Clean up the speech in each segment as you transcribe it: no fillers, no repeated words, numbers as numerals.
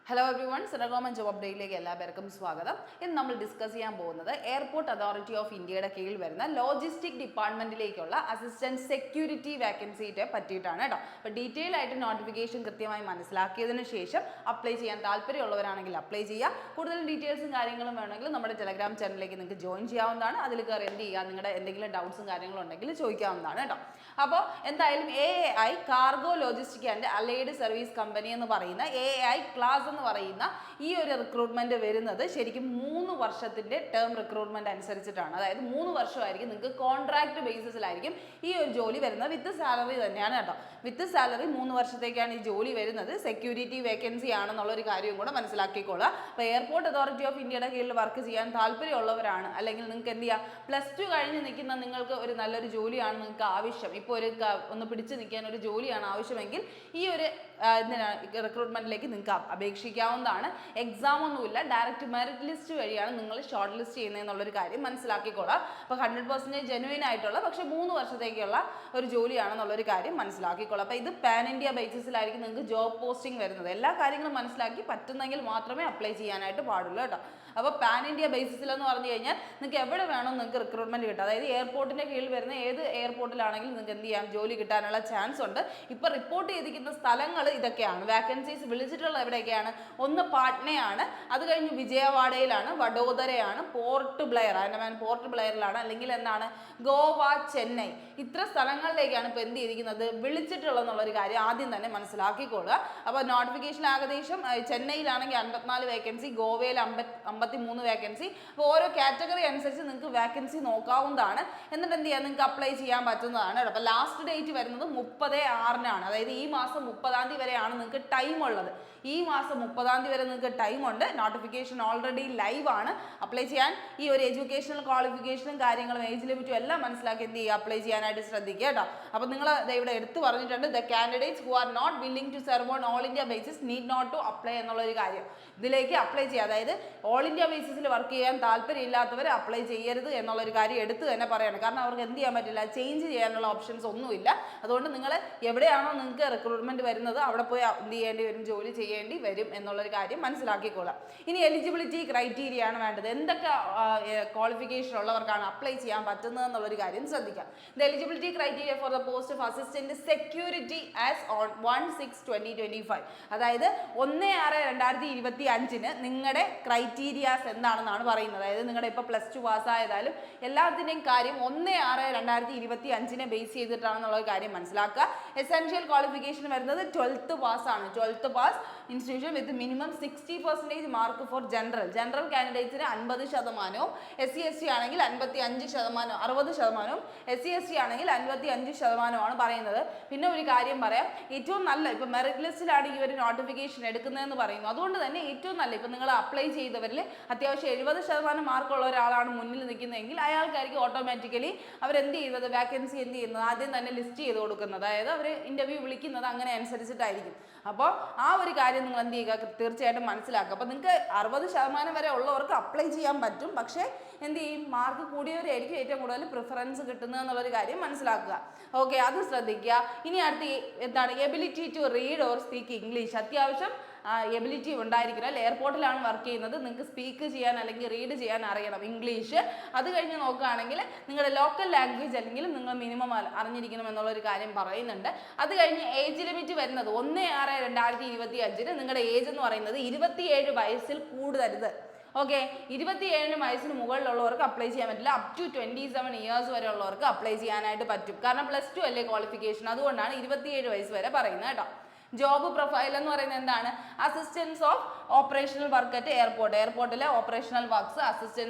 Hello every one, സിറഗോമൻ job അപ്ഡേറ്റിലേക്ക് എല്ലാവർക്കും സ്വാഗതം. ഇന്ന് നമ്മൾ ഡിസ്കസ് ചെയ്യാൻ പോകുന്നത് എയർപോർട്ട് അതോറിറ്റി ഓഫ് ഇന്ത്യയുടെ കീഴിൽ വരുന്ന ലോജിസ്റ്റിക് ഡിപ്പാർട്ട്മെന്റിലേക്കുള്ള അസിസ്റ്റന്റ് സെക്യൂരിറ്റി വാക്കൻസിയെ പറ്റിയിട്ടാണ് കേട്ടോ. അപ്പോൾ ഡീറ്റെയിൽ ആയിട്ട് നോട്ടിഫിക്കേഷൻ കൃത്യമായി മനസ്സിലാക്കിയതിനു ശേഷം അപ്ലൈ ചെയ്യാൻ താല്പര്യമുള്ളവരാണെങ്കിൽ അപ്ലൈ ചെയ്യുക. കൂടുതൽ ഡീറ്റെയിൽസും കാര്യങ്ങളും വേണമെങ്കിൽ നമ്മുടെ ടെലഗ്രാം ചാനലിലേക്ക് നിങ്ങൾക്ക് ജോയിൻ ചെയ്യാവുന്നതാണ്. അതിൽ കയറി എന്ത് ചെയ്യുക, നിങ്ങളുടെ എന്തെങ്കിലും ഡൗട്ട്സും കാര്യങ്ങളും ഉണ്ടെങ്കിൽ ചോദിക്കാവുന്നതാണ് കേട്ടോ. അപ്പോൾ എന്തായാലും AAI cargo logistic and allied service company എന്ന് പറയുന്ന AAI ക്ലാസ് എന്ന് പറയുന്ന ഈ ഒരു റിക്രൂട്ട്മെന്റ് വരുന്നത് ശരിക്കും 3 വർഷത്തിന്റെ ടേം റിക്രൂട്ട്മെന്റ് അനുസരിച്ചിട്ടാണ്. അതായത് 3 വർഷമായിരിക്കും നിങ്ങൾക്ക് കോൺട്രാക്ട് ബേസിസിലായിരിക്കും ഈ ഒരു ജോലി വരുന്നത്. വിത്ത് സാലറി തന്നെയാണ് കേട്ടോ. വിത്ത് സാലറി 3 വർഷത്തേക്കാണ് ഈ ജോലി വരുന്നത്. സെക്യൂരിറ്റി വേക്കൻസി ആണെന്നുള്ളൊരു കാര്യവും കൂടെ മനസ്സിലാക്കിക്കോളുക. അപ്പോൾ എയർപോർട്ട് അതോറിറ്റി ഓഫ് ഇന്ത്യയുടെ കീഴിൽ വർക്ക് ചെയ്യാൻ താല്പര്യമുള്ളവരാണ്, അല്ലെങ്കിൽ നിങ്ങൾക്ക് എന്ത് ചെയ്യാം, +2 കഴിഞ്ഞ് നിൽക്കുന്ന നിങ്ങൾക്ക് ഒരു നല്ലൊരു ജോലിയാണ് നിങ്ങൾക്ക് ആവശ്യം, ഇപ്പോൾ ഒരു ഒന്ന് പിടിച്ച് നിൽക്കാൻ ഒരു ജോലിയാണ് ആവശ്യമെങ്കിൽ ഈ ഒരു റിക്രൂട്ട്മെന്റിലേക്ക് നിങ്ങൾക്ക് അപേക്ഷിക്കാവുന്നതാണ്. എക്സാം ഒന്നുമില്ല, ഡയറക്റ്റ് മെറിറ്റ് ലിസ്റ്റ് വഴിയാണ് നിങ്ങൾ ഷോർട്ട് ലിസ്റ്റ് ചെയ്യുന്നതെന്നുള്ളൊരു കാര്യം മനസ്സിലാക്കിക്കോളാം. അപ്പോൾ 100% ജെനുവിൻ ആയിട്ടുള്ള പക്ഷേ 3 വർഷത്തേക്കുള്ള ഒരു ജോലിയാണെന്നുള്ളൊരു കാര്യം മനസ്സിലാക്കിക്കോളാം. അപ്പോൾ ഇത് പാൻ ഇന്ത്യ ബേസിസിലായിരിക്കും നിങ്ങൾക്ക് ജോബ് പോസ്റ്റിംഗ് വരുന്നത്. എല്ലാ കാര്യങ്ങളും മനസ്സിലാക്കി പറ്റുന്നെങ്കിൽ മാത്രമേ അപ്ലൈ ചെയ്യാനായിട്ട് പാടുള്ളൂ കേട്ടോ. അപ്പോൾ പാൻ ഇന്ത്യ ബേസിസിൽ എന്ന് പറഞ്ഞു കഴിഞ്ഞാൽ നിങ്ങൾക്ക് എവിടെ വേണം നിങ്ങൾക്ക് റിക്രൂട്ട്മെന്റ് കിട്ടും. അതായത് എയർപോർട്ടിന്റെ കീഴിൽ വരുന്ന ഏത് എയർപോർട്ടിലാണെങ്കിലും നിങ്ങൾക്ക് എന്ത് ചെയ്യാം, ജോലി കിട്ടാനുള്ള ചാൻസ് ഉണ്ട്. ഇപ്പോൾ റിപ്പോർട്ട് ചെയ്തിരിക്കുന്ന സ്ഥലങ്ങൾ ഇതൊക്കെയാണ്. വാക്കൻസീസ് വിളിച്ചിട്ടുള്ള എവിടെയൊക്കെയാണ്? ഒന്ന് പാട്നയാണ്, അത് കഴിഞ്ഞ് വിജയവാഡയിലാണ്, വഡോദരയാണ്, പോർട്ട് ബ്ലെയർ, പോർട്ട് ബ്ലെയറിലാണ്, അല്ലെങ്കിൽ എന്താണ് ഗോവ, ചെന്നൈ, ഇത്ര സ്ഥലങ്ങളിലേക്കാണ് ഇപ്പോൾ എന്ത് ചെയ്തിരിക്കുന്നത് വിളിച്ചിട്ടുള്ളതെന്നുള്ളൊരു കാര്യം ആദ്യം തന്നെ മനസ്സിലാക്കിക്കൊള്ളുക. അപ്പോൾ നോട്ടിഫിക്കേഷൻ ഏകദേശം ചെന്നൈയിലാണെങ്കിൽ 54 വേക്കൻസി, ഗോവയിൽ 53 വേക്കൻസി. അപ്പോൾ ഓരോ കാറ്റഗറി അനുസരിച്ച് നിങ്ങൾക്ക് വേക്കൻസി നോക്കാവുന്നതാണ്. എന്നിട്ട് എന്ത് ചെയ്യാം, നിങ്ങൾക്ക് അപ്ലൈ ചെയ്യാൻ പറ്റുന്നതാണ്. അപ്പോൾ ലാസ്റ്റ് ഡേറ്റ് വരുന്നത് 30/6-നാണ്. അതായത് ഈ മാസം 30-ാം തീയതി വരെയാണ് നിങ്ങൾക്ക് ടൈം ഉള്ളത്. ഈ മാസം 30-ാം തീയതി വരെ നിങ്ങൾക്ക് ടൈം ഉണ്ട്. നോട്ടിഫിക്കേഷൻ ഓൾറെഡി ലൈവ് ആണ്. അപ്ലൈ ചെയ്യാൻ ഈ ഒരു എഡ്യൂക്കേഷണൽ ക്വാളിഫിക്കേഷനും കാര്യങ്ങളും ഏജ് ലിമിറ്റും എല്ലാം മനസ്സിലാക്കി എന്ത് ചെയ്യുക, അപ്ലൈ ചെയ്യാനായിട്ട് ശ്രദ്ധിക്കുക കേട്ടോ. അപ്പോൾ നിങ്ങൾ ഇവിടെ എടുത്തു പറഞ്ഞിട്ടുണ്ട്, the candidates who are not willing to serve on all India basis need not to apply എന്നുള്ളൊരു കാര്യം ഇതിലേക്ക് അപ്ലൈ ചെയ്യുക. അതായത് ഓൾ ഇന്ത്യ ബേസിസിൽ വർക്ക് ചെയ്യാൻ താല്പര്യമില്ലാത്തവർ അപ്ലൈ ചെയ്യരുത് എന്നുള്ളൊരു കാര്യം എടുത്ത് തന്നെ പറയണം. കാരണം അവർക്ക് എന്ത് ചെയ്യാൻ പറ്റില്ല, ചേഞ്ച് ചെയ്യാനുള്ള ഓപ്ഷൻസ് ഒന്നുമില്ല. അതുകൊണ്ട് നിങ്ങൾ എവിടെയാണോ നിങ്ങൾക്ക് റിക്രൂട്ട്മെന്റ് വരുന്നത് അവിടെ പോയി എന്ത് ചെയ്യേണ്ടി വരും, ജോലി ചെയ്യേണ്ടി വരും എന്നുള്ളൊരു കാര്യം മനസ്സിലാക്കിക്കൊള്ളാം. ഇനി എലിജിബിലിറ്റി ക്രൈറ്റീരിയ ആണ് വേണ്ടത്. എന്തൊക്കെ ക്വാളിഫിക്കേഷൻ ഉള്ളവർക്കാണ് അപ്ലൈ ചെയ്യാൻ പറ്റുന്നത് എന്നുള്ളൊരു കാര്യം ശ്രദ്ധിക്കാം. The eligibility criteria for the post of assistant security as on 1/6/2025, അതായത് 1/6/2025 നിങ്ങളുടെ ക്രൈറ്റീരിയാസ് എന്താണെന്നാണ് പറയുന്നത്. അതായത് നിങ്ങളുടെ ഇപ്പോൾ +2 പാസ്സായതായാലും എല്ലാത്തിൻ്റെയും കാര്യം 1/6/2025 ബേസ് ചെയ്തിട്ടാണെന്നുള്ള കാര്യം മനസ്സിലാക്കുക. എസെൻഷ്യൽ ക്വാളിഫിക്കേഷൻ വരുന്നത് 12th പാസ്സാണ്. 12th pass institution with minimum 60% mark for general കാൻഡിഡേറ്റ്സിന് 50%, SC/ST ആണെങ്കിൽ 55%, 60%, SC/ST ആണെങ്കിൽ 55% പറയുന്നത്. പിന്നെ ഒരു കാര്യം പറയാം, ഏറ്റവും നല്ല ഇപ്പോൾ മെറിറ്റ് ലിസ്റ്റിലാണ് ഈ ഒരു നോട്ടിഫിക്കേഷൻ എടുക്കുന്നതെന്ന് പറയുന്നു. അതുകൊണ്ട് തന്നെ ഏറ്റവും നല്ല ഇപ്പോൾ നിങ്ങൾ അപ്ലൈ ചെയ്തവരിൽ അത്യാവശ്യം 70% മാർക്കുള്ള ഒരാളാണ് മുന്നിൽ നിൽക്കുന്നതെങ്കിൽ അയാൾക്കായിരിക്കും ഓട്ടോമാറ്റിക്കലി അവരെന്ത് ചെയ്യുന്നത്, വാക്കൻസി എന്ത് ചെയ്യുന്നത് ആദ്യം തന്നെ ലിസ്റ്റ് ചെയ്ത് കൊടുക്കുന്നത്. അതായത് അവർ ഇൻ്റർവ്യൂ വിളിക്കുന്നത് അങ്ങനെ അനുസരിച്ചിട്ടായിരിക്കും. അപ്പോൾ ആ ഒരു കാര്യം നിങ്ങൾ എന്ത് ചെയ്യുക, തീർച്ചയായിട്ടും മനസ്സിലാക്കുക. അപ്പോൾ നിങ്ങൾക്ക് 60% വരെ ഉള്ളവർക്ക് അപ്ലൈ ചെയ്യാൻ പറ്റും. പക്ഷേ എന്ത് ചെയ്യും, മാർക്ക് കൂടിയവരായിരിക്കും ഏറ്റവും കൂടുതൽ പ്രിഫറൻസ് കിട്ടുന്നത് എന്നുള്ളൊരു കാര്യം മനസ്സിലാക്കുക. ഓക്കെ, അത് ശ്രദ്ധിക്കുക. ഇനി അടുത്ത് എന്താണ്, ability to read or speak English. അത്യാവശ്യം എബിലിറ്റി ഉണ്ടായിരിക്കണം. എയർപോർട്ടിലാണ് വർക്ക് ചെയ്യുന്നത്, നിങ്ങൾക്ക് സ്പീക്ക് ചെയ്യാൻ അല്ലെങ്കിൽ റീഡ് ചെയ്യാൻ അറിയണം ഇംഗ്ലീഷ്. അത് കഴിഞ്ഞ് നോക്കുകയാണെങ്കിൽ നിങ്ങളുടെ ലോക്കൽ ലാംഗ്വേജ് അല്ലെങ്കിൽ നിങ്ങൾ മിനിമം അറിഞ്ഞിരിക്കണം എന്നുള്ളൊരു കാര്യം പറയുന്നുണ്ട്. അത് കഴിഞ്ഞ് ഏജ് ലിമിറ്റ് വരുന്നത് 1/6/2025 നിങ്ങളുടെ ഏജ് എന്ന് പറയുന്നത് 27 വയസ്സിൽ കൂടുതരുത്. ഓക്കെ, 27 വയസ്സിന് മുകളിലുള്ളവർക്ക് അപ്ലൈ ചെയ്യാൻ പറ്റില്ല. അപ് ടു 27 ഇയേഴ്സ് വരെ ഉള്ളവർക്ക് അപ്ലൈ ചെയ്യാനായിട്ട് പറ്റും. കാരണം +2 അല്ലേ ക്വാളിഫിക്കേഷൻ, അതുകൊണ്ടാണ് 27 വയസ്സ് വരെ പറയുന്നത് കേട്ടോ. ജോബ് പ്രൊഫൈൽ എന്ന് പറയുന്നത് എന്താണ്, assistance of operational work at എയർപോർട്ടിലെ operational works,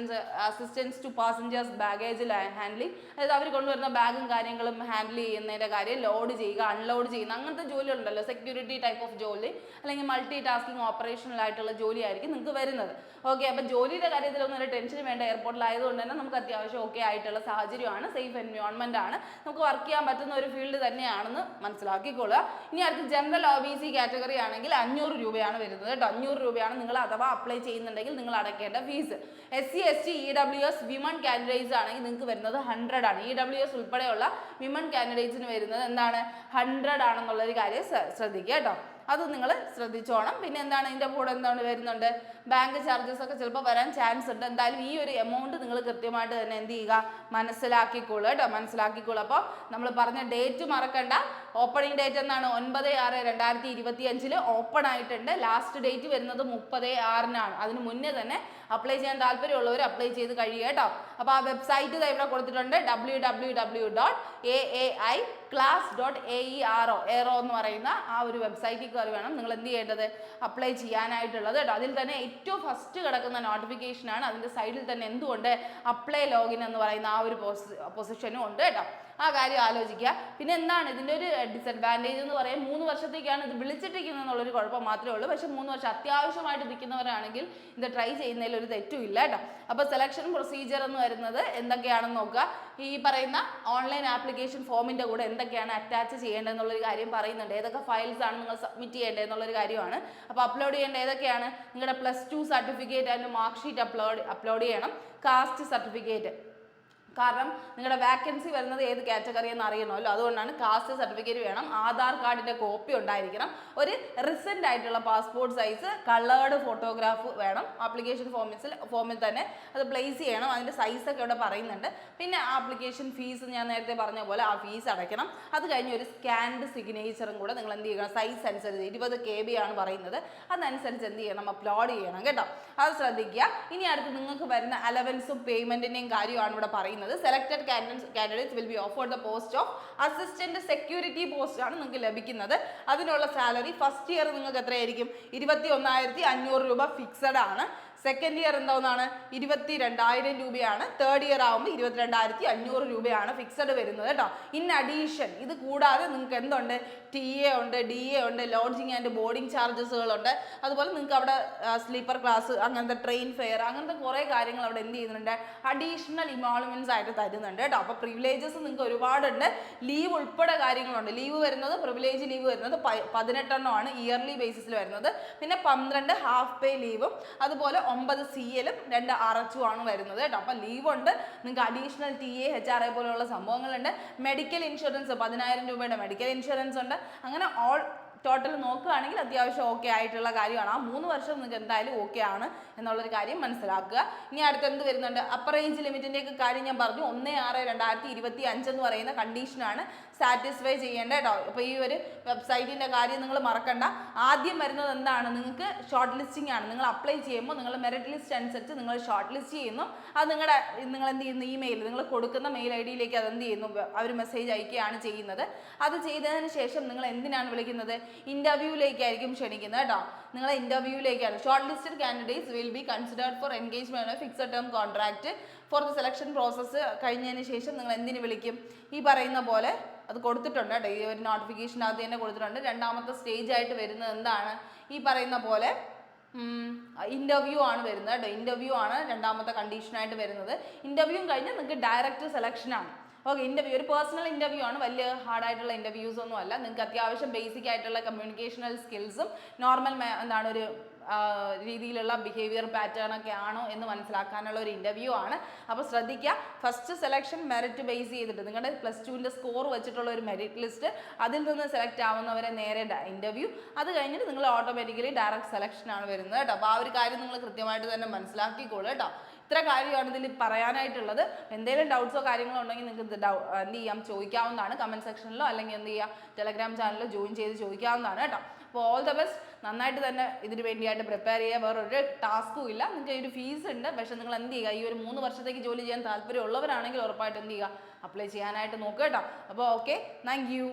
assistance to passengers baggage handling, അതായത് അവർ കൊണ്ടുവരുന്ന ബാഗും കാര്യങ്ങളും ഹാൻഡിൽ ചെയ്യുന്നതിൻ്റെ കാര്യം, ലോഡ് ചെയ്യുക, അൺലോഡ് ചെയ്യുന്ന അങ്ങനത്തെ ജോലി ഉണ്ടല്ലോ, സെക്യൂരിറ്റി ടൈപ്പ് ഓഫ് ജോലി, അല്ലെങ്കിൽ മൾട്ടി ടാസ്കിങ് ഓപ്പറേഷണൽ ആയിട്ടുള്ള ജോലി ആയിരിക്കും നിങ്ങൾക്ക് വരുന്നത്. ഓക്കെ, അപ്പം ജോലിയുടെ കാര്യത്തിലൊന്നും ഒരു ടെൻഷൻ വേണ്ട. എയർപോർട്ടിലായതുകൊണ്ട് തന്നെ നമുക്ക് അത്യാവശ്യം ഓക്കെ ആയിട്ടുള്ള സാഹചര്യമാണ്, സേഫ് എൻവയോൺമെന്റ് ആണ്, നമുക്ക് വർക്ക് ചെയ്യാൻ പറ്റുന്ന ഒരു ഫീൽഡ് തന്നെയാണെന്ന് മനസ്സിലാക്കിക്കൊള്ളുക. ഇനി അടുത്ത് ജനറൽ OBC കാറ്റഗറി ആണെങ്കിൽ 500 രൂപയാണ് വരുന്നത് കേട്ടോ. 500 രൂപയാണ് നിങ്ങൾ അഥവാ അപ്ലൈ ചെയ്യുന്നുണ്ടെങ്കിൽ നിങ്ങൾ അടയ്ക്കേണ്ട fees. SC/ST EWS women candidates ആണെങ്കിൽ നിങ്ങൾക്ക് വരുന്നത് 100 ആണ്. EWS ഉൾപ്പെടെയുള്ള വിമൺ കാൻഡിഡേറ്റ്സിന് വരുന്നത് എന്താണ്, 100 ആണെന്നുള്ളൊരു കാര്യം ശ്രദ്ധിക്കുക കേട്ടോ. അത് നിങ്ങൾ ശ്രദ്ധിച്ചോണം. പിന്നെ എന്താണ് ഇതിൻ്റെ കൂടെ എന്താണ് വരുന്നുണ്ട്, ബാങ്ക് ചാർജസ് ഒക്കെ ചിലപ്പോൾ വരാൻ ചാൻസ് ഉണ്ട്. എന്തായാലും ഈ ഒരു എമൗണ്ട് നിങ്ങൾ കൃത്യമായിട്ട് തന്നെ എന്ത് ചെയ്യുക, മനസ്സിലാക്കിക്കോളൂ കേട്ടോ, മനസ്സിലാക്കിക്കോളൂ. അപ്പോൾ നമ്മൾ പറഞ്ഞ ഡേറ്റ് മറക്കണ്ട. ഓപ്പണിംഗ് ഡേറ്റ് എന്നാണ് 9/6/2025 ഓപ്പൺ ആയിട്ടുണ്ട്. ലാസ്റ്റ് ഡേറ്റ് വരുന്നത് 30/6 അതിന് മുന്നേ തന്നെ അപ്ലൈ ചെയ്യാൻ താല്പര്യമുള്ളവർ അപ്ലൈ ചെയ്ത് കഴിയുക കേട്ടോ. അപ്പോൾ ആ വെബ്സൈറ്റ് ഇവിടെ കൊടുത്തിട്ടുണ്ട്, www.aiclass.aero എന്ന് പറയുന്ന ആ ഒരു വെബ്സൈറ്റിൽ കയറി വേണം നിങ്ങൾ എന്ത് ചെയ്യേണ്ടത്, അപ്ലൈ ചെയ്യാനായിട്ടുള്ളത് കേട്ടോ. അതിൽ തന്നെ ഏറ്റവും ഫസ്റ്റ് കിടക്കുന്ന നോട്ടിഫിക്കേഷൻ ആണ്. അതിൻ്റെ സൈഡിൽ തന്നെ എന്തുകൊണ്ട് അപ്ലൈ ലോഗിൻ എന്ന് പറയുന്ന ആ ഒരു പൊസിഷനും ഉണ്ട് കേട്ടോ. ആ കാര്യം ആലോചിക്കുക. പിന്നെ എന്താണ് ഇതിൻ്റെ ഒരു ഡിസഡ്വാൻറ്റേജ് എന്ന് പറയാൻ, 3 വർഷത്തേക്കാണ് ഇത് വിളിച്ചിട്ടിരിക്കുന്നത് എന്നുള്ളൊരു കുഴപ്പം മാത്രമേ ഉള്ളൂ. പക്ഷേ 3 വർഷം അത്യാവശ്യമായിട്ട് നിൽക്കുന്നവരാണെങ്കിൽ ഇത് ട്രൈ ചെയ്യുന്നതിൽ ഒരു തെറ്റും ഇല്ല കേട്ടോ. അപ്പോൾ സെലക്ഷൻ പ്രൊസീജിയർ എന്ന് വരുന്നത് എന്തൊക്കെയാണെന്ന് നോക്കുക. ഈ പറയുന്ന ഓൺലൈൻ ആപ്ലിക്കേഷൻ ഫോമിൻ്റെ കൂടെ എന്തൊക്കെയാണ് അറ്റാച്ച് ചെയ്യേണ്ടതെന്നുള്ളൊരു കാര്യം പറയുന്നുണ്ട്. ഏതൊക്കെ ഫയൽസ് ആണ് നിങ്ങൾ സബ്മിറ്റ് ചെയ്യേണ്ടത് എന്നുള്ളൊരു കാര്യമാണ്. അപ്പോൾ അപ്ലോഡ് ചെയ്യേണ്ട ഏതൊക്കെയാണ്, നിങ്ങളുടെ +2 certificate and mark sheet upload ചെയ്യണം. കാസ്റ്റ് സർട്ടിഫിക്കറ്റ്, കാരണം നിങ്ങളുടെ വാക്കൻസി വരുന്നത് ഏത് കാറ്റഗറി എന്ന് അറിയണമല്ലോ, അതുകൊണ്ടാണ് കാസ്റ്റ് സർട്ടിഫിക്കറ്റ് വേണം. ആധാർ കാർഡിൻ്റെ കോപ്പി ഉണ്ടായിരിക്കണം. ഒരു റിസെൻ്റ് ആയിട്ടുള്ള പാസ്പോർട്ട് സൈസ് കളേർഡ് ഫോട്ടോഗ്രാഫ് വേണം. ആപ്ലിക്കേഷൻ ഫോമിൽ തന്നെ അത് പ്ലേസ് ചെയ്യണം. അതിൻ്റെ സൈസൊക്കെ ഇവിടെ പറയുന്നുണ്ട്. പിന്നെ ആപ്ലിക്കേഷൻ ഫീസ് ഞാൻ നേരത്തെ പറഞ്ഞ പോലെ ആ ഫീസ് അടയ്ക്കണം. അത് കഴിഞ്ഞ് ഒരു സ്കാൻഡ് സിഗ്നേച്ചറും കൂടെ നിങ്ങൾ എന്ത് ചെയ്യണം, സൈസ് അനുസരിച്ച് 20 KB ആണ് പറയുന്നത്, അതനുസരിച്ച് എന്ത് ചെയ്യണം, അപ്ലോഡ് ചെയ്യണം കേട്ടോ. അത് ശ്രദ്ധിക്കുക. ഇനി അടുത്ത് നിങ്ങൾക്ക് വരുന്ന അലവൻസും പേയ്മെൻറ്റിൻ്റെയും കാര്യമാണ് ഇവിടെ പറയുന്നത്. Selected candidates will be offered the post of assistant security post ആണ് നിങ്ങൾക്ക് ലഭിക്കുന്നത്. അതിനുള്ള സാലറി ഫസ്റ്റ് ഇയർ നിങ്ങൾക്ക് എത്രയായിരിക്കും, 21,500 രൂപ ഫിക്സഡ് ആണ്. സെക്കൻഡ് ഇയർ എന്താണെന്നാണ് 22,000 രൂപയാണ്. തേർഡ് ഇയർ ആകുമ്പോൾ 22,500 രൂപയാണ് ഫിക്സഡ് വരുന്നത് കേട്ടോ. ഇൻ അഡീഷൻ ഇത് കൂടാതെ നിങ്ങൾക്ക് എന്തുണ്ട്, TA ഉണ്ട്, DA ഉണ്ട്, ലോഡ്ജിങ് ആൻഡ് ബോർഡിംഗ് ചാർജസുകളുണ്ട്. അതുപോലെ നിങ്ങൾക്ക് അവിടെ സ്ലീപ്പർ ക്ലാസ്, അങ്ങനത്തെ ട്രെയിൻ ഫെയർ, അങ്ങനത്തെ കുറേ കാര്യങ്ങൾ അവിടെ എന്ത് ചെയ്യുന്നുണ്ട്, അഡീഷണൽ ഇമോളുമെൻറ്റ്സ് ആയിട്ട് തരുന്നുണ്ട് കേട്ടോ. അപ്പോൾ പ്രിവിലേജസ് നിങ്ങൾക്ക് ഒരുപാടുണ്ട്. ലീവ് ഉൾപ്പെടെ കാര്യങ്ങളുണ്ട്. ലീവ് വരുന്നത്, പ്രിവിലേജ് ലീവ് വരുന്നത് 18 എണ്ണമാണ് ഇയർലി ബേസിസിൽ വരുന്നത്. പിന്നെ 12 ഹാഫ് പേ ലീവും, അതുപോലെ 9 CL 2 RHU ആണ് വരുന്നത് കേട്ടോ. അപ്പോൾ ലീവ് ഉണ്ട്. നിങ്ങൾക്ക് അഡീഷണൽ TA HRA പോലെയുള്ള സംഭവങ്ങളുണ്ട്. മെഡിക്കൽ ഇൻഷുറൻസ് 10,000 രൂപയുടെ മെഡിക്കൽ ഇൻഷുറൻസ് ഉണ്ട്. അങ്ങനെ ഓൾ ടോട്ടൽ നോക്കുകയാണെങ്കിൽ അത്യാവശ്യം ഓക്കെ ആയിട്ടുള്ള കാര്യമാണ്. ആ 3 വർഷം നിങ്ങൾക്ക് എന്തായാലും ഓക്കെ ആണ് എന്നുള്ളൊരു കാര്യം മനസ്സിലാക്കുക. ഇനി അടുത്ത് എന്ത് വരുന്നുണ്ട്, അപ്പർ ഏജ് ലിമിറ്റിൻ്റെയൊക്കെ കാര്യം ഞാൻ പറഞ്ഞു. 1/6/2025 എന്ന് പറയുന്ന കണ്ടീഷനാണ് സാറ്റിസ്ഫൈ ചെയ്യേണ്ടത് കേട്ടോ. അപ്പോൾ ഈ ഒരു വെബ്സൈറ്റിൻ്റെ കാര്യം നിങ്ങൾ മറക്കണ്ട. ആദ്യം വരുന്നത് എന്താണ്, നിങ്ങൾക്ക് ഷോർട്ട് ലിസ്റ്റിംഗ് ആണ്. നിങ്ങൾ അപ്ലൈ ചെയ്യുമ്പോൾ നിങ്ങൾ മെറിറ്റ് ലിസ്റ്റ് അനുസരിച്ച് നിങ്ങൾ ഷോർട്ട് ലിസ്റ്റ് ചെയ്യുന്നു. അത് നിങ്ങൾ എന്ത് ചെയ്യുന്നു, ഇമെയിൽ നിങ്ങൾ കൊടുക്കുന്ന മെയിൽ ID-യിലേക്ക് അത് എന്ത് ചെയ്യുന്നു, അവർ മെസ്സേജ് അയക്കുകയാണ് ചെയ്യുന്നത്. അത് ചെയ്തതിന് ശേഷം നിങ്ങൾ എന്തിനാണ് വിളിക്കുന്നത്, ഇൻ്റർവ്യൂവിലേക്കായിരിക്കും ക്ഷണിക്കുന്നത് കേട്ടോ. നിങ്ങളെ ഇൻ്റർവ്യൂവിലേക്കാണ്. Short listed candidates will be considered for engagement of fixed term contract for the selection process കഴിഞ്ഞതിന് ശേഷം നിങ്ങൾ എന്തിനു വിളിക്കും, ഈ പറയുന്ന പോലെ അത് കൊടുത്തിട്ടുണ്ട് കേട്ടോ. ഈ ഒരു നോട്ടിഫിക്കേഷൻ അത് തന്നെ കൊടുത്തിട്ടുണ്ട്. രണ്ടാമത്തെ സ്റ്റേജ് ആയിട്ട് വരുന്നത് എന്താണ്, ഈ പറയുന്ന പോലെ ഇൻ്റർവ്യൂ ആണ് വരുന്നത് കേട്ടോ. ഇൻ്റർവ്യൂ ആണ് രണ്ടാമത്തെ കണ്ടീഷനായിട്ട് വരുന്നത്. ഇൻ്റർവ്യൂവും കഴിഞ്ഞ് നിങ്ങൾക്ക് ഡയറക്റ്റ് സെലക്ഷനാണ്. ഓക്കെ, ഇൻ്റർവ്യൂ ഒരു പേഴ്സണൽ ഇൻ്റർവ്യൂ ആണ്. വലിയ ഹാർഡായിട്ടുള്ള ഇൻ്റർവ്യൂസ് ഒന്നും അല്ല. നിങ്ങൾക്ക് അത്യാവശ്യം ബേസിക് ആയിട്ടുള്ള കമ്മ്യൂണിക്കേഷണൽ സ്കിൽസും നോർമൽ എന്താണ് ഒരു രീതിയിലുള്ള ബിഹേവിയർ പാറ്റേൺ ഒക്കെ ആണോ എന്ന് മനസ്സിലാക്കാനുള്ള ഒരു ഇൻ്റർവ്യൂ ആണ്. അപ്പോൾ ശ്രദ്ധിക്കുക, ഫസ്റ്റ് സെലക്ഷൻ മെറിറ്റ് ബേസ് ചെയ്തിട്ട് നിങ്ങളുടെ +2ൻ്റെ സ്കോർ വെച്ചിട്ടുള്ള ഒരു മെറിറ്റ് ലിസ്റ്റ്, അതിൽ നിന്ന് സെലക്ട് ആവുന്നവരെ നേരെ ഇൻ്റർവ്യൂ, അത് കഴിഞ്ഞിട്ട് നിങ്ങൾ ഓട്ടോമാറ്റിക്കലി ഡയറക്റ്റ് സെലക്ഷൻ ആണ് വരുന്നത് കേട്ടോ. അപ്പോൾ ആ ഒരു കാര്യം നിങ്ങൾ കൃത്യമായിട്ട് തന്നെ മനസ്സിലാക്കിക്കോളൂ കേട്ടോ. ഇത്ര കാര്യമാണ് ഇതിൽ പറയാനായിട്ടുള്ളത്. എന്തെങ്കിലും ഡൗട്ട്സോ കാര്യങ്ങളോ ഉണ്ടെങ്കിൽ നിങ്ങൾക്ക് എന്ത് ചെയ്യാം, ചോദിക്കാവുന്നതാണ് കമൻറ്റ് സെക്ഷനിലോ, അല്ലെങ്കിൽ എന്ത് ചെയ്യുക, ടെലഗ്രാം ചാനലിലോ ജോയിൻ ചെയ്ത് ചോദിക്കാവുന്നതാണ് കേട്ടോ. അപ്പോൾ ഓൾ ദ ബെസ്റ്റ്. നന്നായിട്ട് തന്നെ ഇതിന് വേണ്ടിയായിട്ട് പ്രിപ്പയർ ചെയ്യുക. വേറൊരു ടാസ്കും ഇല്ല. നിങ്ങൾക്ക് ഒരു ഫീസ് ഉണ്ട്, പക്ഷേ നിങ്ങൾ എന്ത് ചെയ്യുക, ഈ ഒരു 3 വർഷത്തേക്ക് ജോലി ചെയ്യാൻ താല്പര്യമുള്ളവരാണെങ്കിൽ ഉറപ്പായിട്ട് എന്ത് ചെയ്യുക, അപ്ലൈ ചെയ്യാനായിട്ട് നോക്കുക കേട്ടോ. അപ്പോൾ ഓക്കെ, താങ്ക് യു.